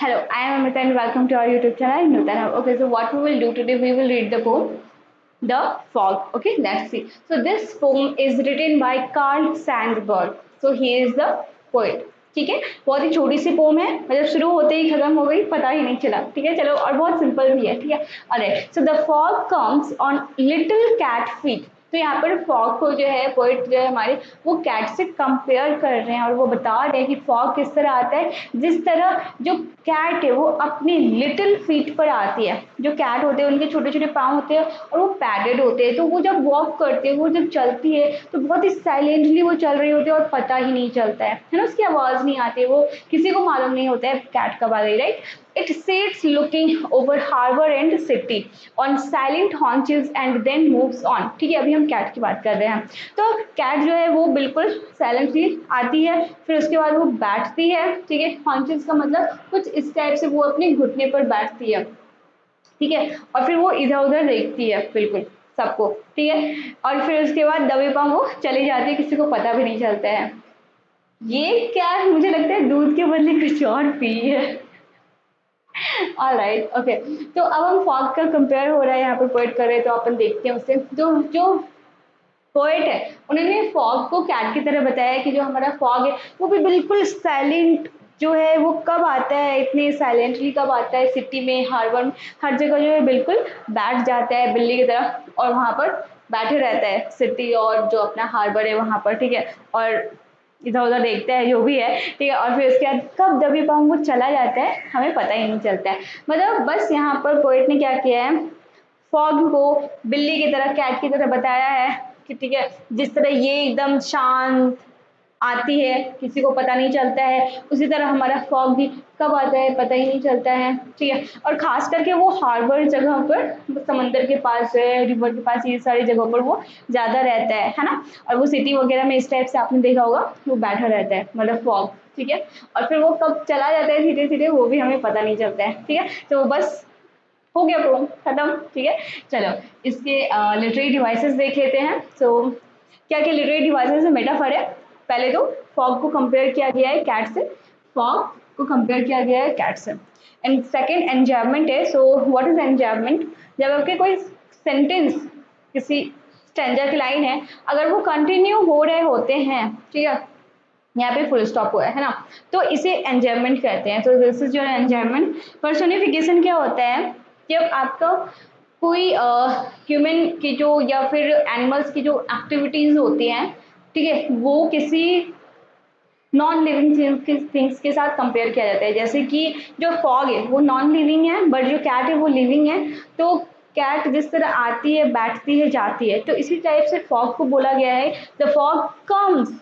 Hello, I am Amrita and welcome to our YouTube channel Nutana. Okay, so what we will do today, we will read the poem The Fog. Okay, let's see. So this poem is written by Carl Sandburg. So he is the poet. ठीक है, बहुत ही छोटी सी pome है, मतलब शुरू होते ही खत्म हो गई, पता ही नहीं चला. ठीक है, चलो, और बहुत सिंपल भी है. ठीक है, अरे so the fog comes on little cat feet. तो यहाँ पर फॉग को जो है पोइट जो है हमारे वो कैट से कंपेयर कर रहे हैं और वो बता रहे हैं कि फॉग किस तरह आता है, जिस तरह जो कैट है वो अपनी लिटिल फीट पर आती है. जो कैट होते हैं उनके छोटे छोटे पाँव होते हैं और वो पैडेड होते हैं, तो वो जब वॉक करते हैं, वो जब चलती है तो बहुत ही साइलेंटली वो चल रही होती है और पता ही नहीं चलता है ना, उसकी आवाज़ नहीं आती, वो किसी को मालूम नहीं होता है कैट कब आ गई. Right, it sits looking over harbor and city on silent haunches and then moves on. ठीक है, अभी हम कैट की बात कर रहे हैं. तो कैट जो है वो बिल्कुल साइलेंटली आती है, फिर उसके बाद वो बैठती है. ठीक है, haunches का मतलब कुछ इस टाइप से, वो अपने घुटने पर बैठती है. ठीक है, और फिर वो इधर उधर देखती है बिल्कुल सबको. ठीक है, और फिर उसके बाद दबे पाँव वो चली जाती है, किसी को पता भी नहीं चलता है. ये क्या, मुझे लगता है दूध के बदले कुछ और पी है. Alright, okay. तो अब हम फॉग का कंपेयर हो रहा है यहाँ पर पोएट कर रहे हैं, तो अपन देखते हैं उससे. जो पोएट है उन्होंने फॉग को कैट की तरह बताया कि जो हमारा फॉग है वो भी बिल्कुल साइलेंट जो है वो कब आता है, इतने साइलेंटली कब आता है, सिटी में, हार्बर में, हर जगह जो है बिल्कुल बैठ जाता है बिल्ली की तरह और वहाँ पर बैठे रहता है सिटी और जो अपना हार्बर है वहाँ पर. ठीक है, और इधर उधर देखता है जो भी है. ठीक है, और फिर उसके बाद कब दबी पाँव वो चला जाता है हमें पता ही नहीं चलता है. मतलब बस यहाँ पर पोएट ने क्या किया है, फॉग को बिल्ली की तरह, कैट की तरह बताया है कि ठीक है, जिस तरह ये एकदम शांत आती है किसी को पता नहीं चलता है, उसी तरह हमारा फॉग भी कब आता है पता ही नहीं चलता है. ठीक है, और खास करके वो हार्बर जगह पर, समंदर के पास है, रिवर के पास, ये सारी जगहों पर वो ज़्यादा रहता है ना. और वो सिटी वगैरह में इस टाइप से आपने देखा होगा वो बैठा रहता है, मतलब फॉग. ठीक है, और फिर वो कब चला जाता है धीरे धीरे वो भी हमें पता नहीं चलता है. ठीक है, तो बस हो गया पोम खत्म. ठीक है, चलो इसके लिटरेरी डिवाइसेस देख लेते हैं. सो क्या क्या लिटरेरी डिवाइसेस मेटाफर है. पहले तो फॉग को कंपेयर किया गया है कैट से, फॉग को कंपेयर किया गया है कैट से. एंड सेकंड एन्जॉयमेंट है. सो व्हाट इज एन्जॉयमेंट, जब आपके कोई सेंटेंस, किसी स्टैंजा की लाइन है, अगर वो कंटिन्यू हो रहे होते हैं, ठीक है, यहाँ पे फुल स्टॉप हुआ है ना, तो इसे एन्जॉयमेंट कहते हैं. तो this is your enjoyment. Personification क्या होता है, जब आपका कोई ह्यूमन की जो या फिर एनिमल्स की जो एक्टिविटीज होती हैं, ठीक है, वो किसी नॉन लिविंग थिंग्स के साथ कंपेयर किया जाता है. जैसे कि जो फॉग है वो नॉन लिविंग है, बट जो कैट है वो लिविंग है. तो कैट जिस तरह आती है, बैठती है, जाती है, तो इसी टाइप से फॉग को बोला गया है द फॉग कम्स.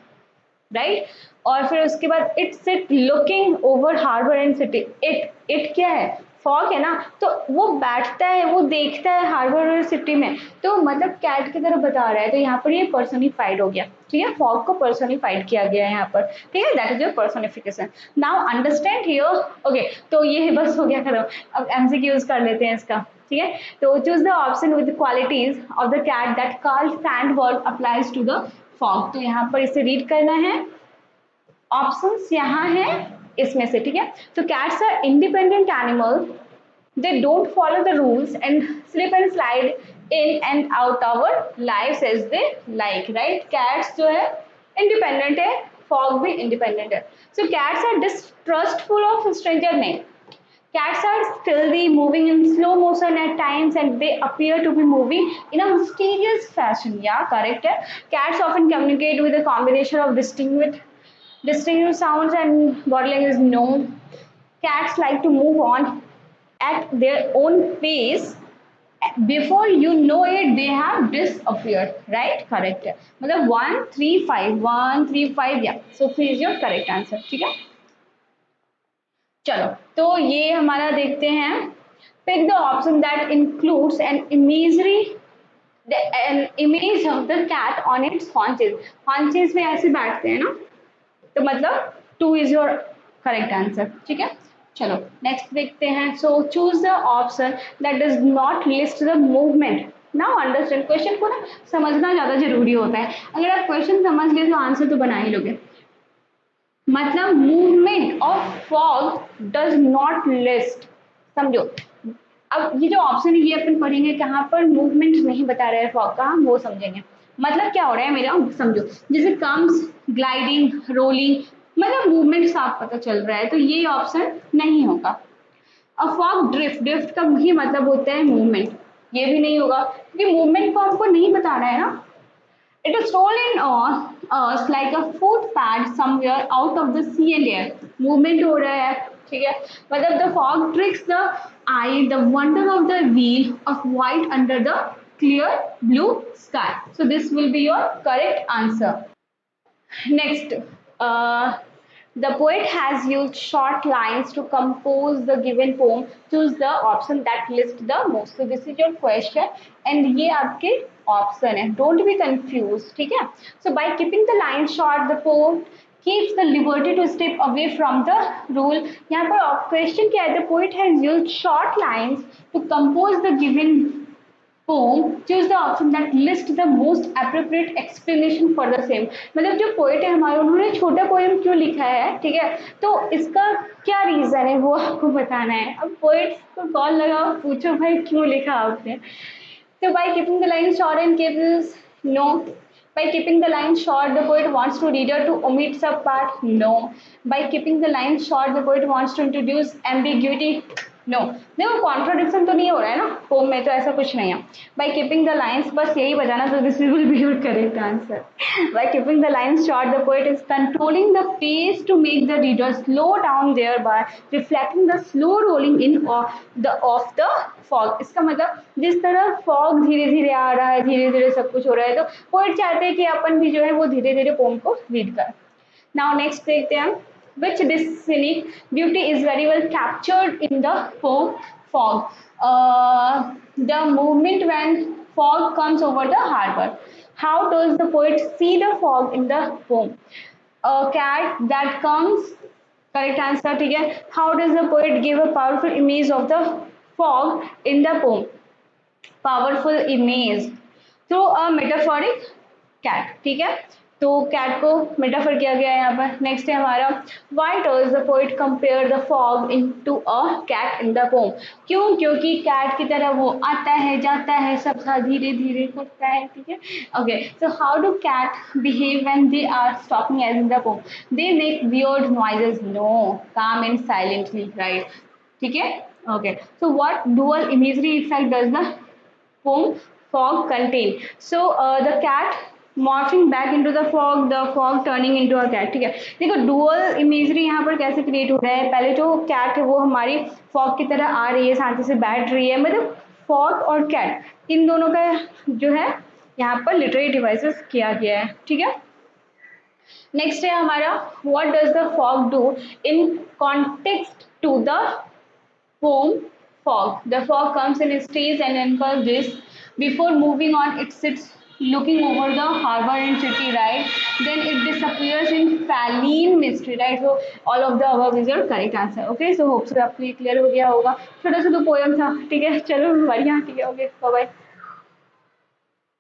राइट, और फिर उसके बाद it's it looking over harbour and city. It क्या है, फॉग है ना, तो वो बैठता है, वो देखता है हार्बर और सिटी में, तो मतलब कैट की तरह बता रहा है. तो यहाँ पर ये पर्सोनिफाइड हो गया. ठीक है, फॉग को पर्सोनिफाइड किया गया है यहाँ पर. ठीक है, that is your personification. Now understand here. Okay, तो ये बस हो गया खत्म. अब एमसीक्यूज कर लेते हैं इसका. ठीक है, तो choose the option with qualities of the cat that Carl Sandburg applies to the fog. तो यहाँ पर इसे रीड करना है. ऑप्शंस यहाँ है इसमें से. ठीक है, तो cats are independent animal, they don't follow the rules and slip and slide in and out our lives as they like. Right, cats जो है independent है, fog भी independent है. So cats are distrustful of stranger. नहीं, cats are stealthy, moving in slow motion at times, and they appear to be moving in a mysterious fashion. Yeah, correct है. Cats often communicate with a combination of distinctive sounds and body language. No, cats like to move on at their own pace. Before you know it they have disappeared. Right, correct है, मतलब 135 या. so C is your correct answer. ठीक है, चलो तो ये हमारा देखते हैं. pick the option that includes an image of the cat on its haunches. haunches में ऐसे बैठते हैं ना, तो मतलब 2 is your correct answer. ठीक है, चलो नेक्स्ट देखते हैं. So choose the option that does not list the movement. Now understand, question को ना समझना ज़्यादा जरूरी होता है. अगर आप क्वेश्चन समझ ले तो आंसर तो बना ही लोगे. मतलब movement of fog does not list, समझो। अब ये जो ऑप्शन है ये अपन पढ़ेंगे कहाँ पर, मूवमेंट नहीं बता रहे हैं फॉग का, हम वो समझेंगे। मतलब क्या हो रहा है मेरा, समझो, जैसे कम्स, ग्लाइडिंग, रोलिंग, मतलब मूवमेंट साफ पता चल रहा है, तो ये ऑप्शन नहीं होगा। अब फॉग ड्रिफ्ट, ड्रिफ्ट का ही मतलब होता है मूवमेंट, ये भी नहीं होगा क्योंकि मूवमेंट को हमको नहीं बताना है ना। It is stolen on us like a footpad somewhere out of the sea and air. Movement हो रहा है, ठीक है। मतलब the fog tricks the eye, the wonder of the wheel of white under the clear blue sky. So this will be your correct answer. Next, the poet has used short lines to compose the given poem. Choose the option that lists the most. So this is your question, and ये आपके option है. Don't be confused, ठीक है? So by keeping the lines short, the poet keeps the liberty to step away from the rule. यहाँ पर question क्या है? The poet has used short lines to compose the given poem, choose the option that lists the most appropriate explanation for the same. मतलब जो poet है हमारे, उन्होंने छोटा पोएम क्यों लिखा है, ठीक है, तो इसका क्या रीजन है वो आपको बताना है। अब पोएट को कॉल लगाओ, पूछो भाई क्यों लिखा आपने। So by keeping the line short and gives no. By keeping the line short, the poet wants to reader to omit some part. No. By keeping the line short, the poet wants to introduce ambiguity. No, देखो contradiction तो नहीं हो रहा है ना pome में, तो ऐसा कुछ नहीं है। बाय कीपिंग द लाइन्स, बस यही बजाना, तो this will be your correct answer. By keeping the lines short, the poet is controlling the pace to make the reader slow down there by reflecting the slow rolling in of the fog. इसका मतलब जिस तरह fog धीरे धीरे आ रहा है, धीरे धीरे सब कुछ हो रहा है, तो पोएट चाहते हैं कि अपन भी जो है वो धीरे धीरे पोम को रीड करें। नाउ नेक्स्ट देखते हैं, which this scenic beauty is very well captured in the poem fog. The movement when fog comes over the harbor. How does the poet see the fog in the poem? A cat that comes, correct answer, ठीक है। How does the poet give a powerful image of the fog in the poem? Powerful image through a metaphoric cat, ठीक है, तो cat को metaphor किया गया है यहाँ पर। नेक्स्ट है हमारा, why does the poet compare the fog into a cat in the poem. क्यों? क्योंकि कैट की तरह वो आता है, जाता है, सब धीरे धीरे करता है, ठीक है। Okay, so how do cat behave when they are stopping as in the poem? They make weird noises, no, calm and silently, right, ठीक है। Okay, so what dual imagery effect does the poem fog contain? So the cat morphing back into the fog turning into a cat, ठीक है। देखो dual imagery यहाँ पर कैसे create हो रहा है, पहले जो कैट है वो हमारी फॉग की तरह आ रही है, शांति से बैठ रही है, मतलब फॉग और कैट इन दोनों का जो है यहाँ पर लिटरेरी डिवाइसेस किया गया है, ठीक है। नेक्स्ट है हमारा, what does the fog do in context to the poem fog. The fog comes in stays and anchors this. Before moving on, it sits looking over the harbor and city, right? Then it disappears in Faline mystery, right? So all of the above is your correct answer. Okay, so hope so आपको ये clear हो गया होगा। छोटा सा तो poem था, ठीक है, चलो बढ़िया, ठीक है, ओके, बाय बाय।